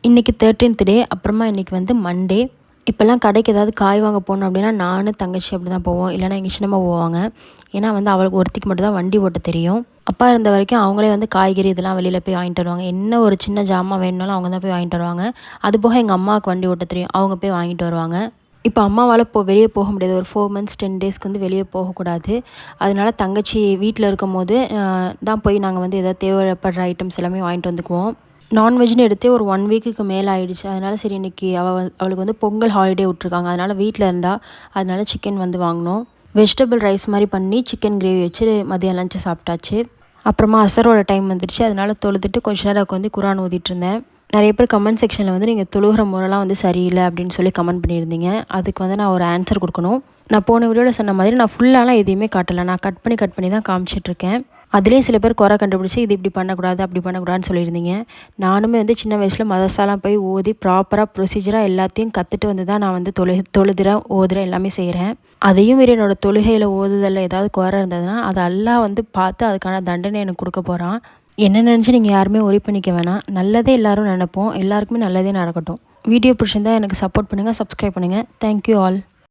இன்றைக்கி 13th டே. அப்புறமா இன்றைக்கி வந்து மண்டே. இப்போல்லாம் கடைக்கு ஏதாவது காய் வாங்க போனோம் அப்படின்னா நானும் தங்கச்சி அப்படி தான் போவோம், இல்லைனா எங்கள் சின்னம்மா போவாங்க. ஏன்னா வந்து அவளுக்கு ஒருத்திக்கு மட்டும் தான் வண்டி ஓட்ட தெரியும். அப்பா இருந்த வரைக்கும் அவங்களே வந்து காய்கறி இதெல்லாம் வெளியில் போய் வாங்கிட்டு வருவாங்க. என்ன ஒரு சின்ன ஜாமான் வேணுனாலும் அவங்க தான் போய் வாங்கிட்டு வருவாங்க. அதுபோக எங்கள் அம்மாவுக்கு வண்டி ஓட்ட தெரியும், அவங்க போய் வாங்கிட்டு வருவாங்க. இப்போ அம்மாவால் வெளியே போக முடியாது. ஒரு 4 months 10 daysக்கு வந்து வெளியே போகக்கூடாது. அதனால தங்கச்சி வீட்டில் இருக்கும் போது தான் போய் நாங்கள் வந்து எதாவது தேவைப்படுற ஐட்டம்ஸ் எல்லாமே வாங்கிட்டு வந்துக்குவோம். நான்வெஜ்னு எடுத்தே ஒரு 1 வீக்குக்கு மேலே ஆகிடுச்சு. அதனால் சரி இன்றைக்கி அவளுக்கு வந்து பொங்கல் ஹாலிடே விட்ருக்காங்க, அதனால் வீட்டில் இருந்தால் அதனால சிக்கன் வந்து வாங்கினோம். வெஜிடபிள் ரைஸ் மாதிரி பண்ணி சிக்கன் கிரேவி வச்சு மதியம் லஞ்சு சாப்பிட்டாச்சு. அப்புறமா அசரோட டைம் வந்துடுச்சு, அதனால் தொழுதுட்டு கொஞ்ச நேரம் உட்காந்து குரான் ஓதிட்டு இருந்தேன். நிறைய பேர் கமெண்ட் செக்ஷனில் வந்து நீங்கள் தொழுகிற முறைலாம் வந்து சரியில்லை அப்படின்னு சொல்லி கமெண்ட் பண்ணியிருந்தீங்க. அதுக்கு வந்து நான் ஒரு ஆன்சர் கொடுக்கணும். நான் போன வீடியோவில் சொன்ன மாதிரி நான் ஃபுல்லாலாம் எதையுமே காட்டலை, நான் கட் பண்ணி தான் காமிச்சிட்ருக்கேன். அதுலேயும் சில பேர் குறை கண்டுபிடிச்சி இது இப்படி பண்ணக்கூடாது அப்படி பண்ணக்கூடாதுன்னு சொல்லியிருந்தீங்க. நானுமே வந்து சின்ன வயசில் மதரசாலாம் போய் ஓதி ப்ராப்பராக ப்ரொசீஜராக எல்லாத்தையும் கற்றுட்டு வந்து தான் நான் வந்து தொழுதுறேன் ஓதுறேன் எல்லாமே செய்கிறேன். அதையும் மீறி என்னோடய தொழுகையில் ஓதுதலில் ஏதாவது குறை இருந்ததுன்னா அதை எல்லாம் வந்து பார்த்து அதுக்கான தண்டனை எனக்கு கொடுக்க போகிறான். என்ன நினச்சி நீங்கள் யாருமே ஒரி பண்ணிக்க வேணாம். நல்லதே எல்லோரும் நினைப்போம், எல்லாருக்குமே நல்லதே நடக்கட்டும். வீடியோ பிடிச்சிருந்தால் எனக்கு சப்போர்ட் பண்ணுங்கள், சப்ஸ்கிரைப் பண்ணுங்கள். Thank you all.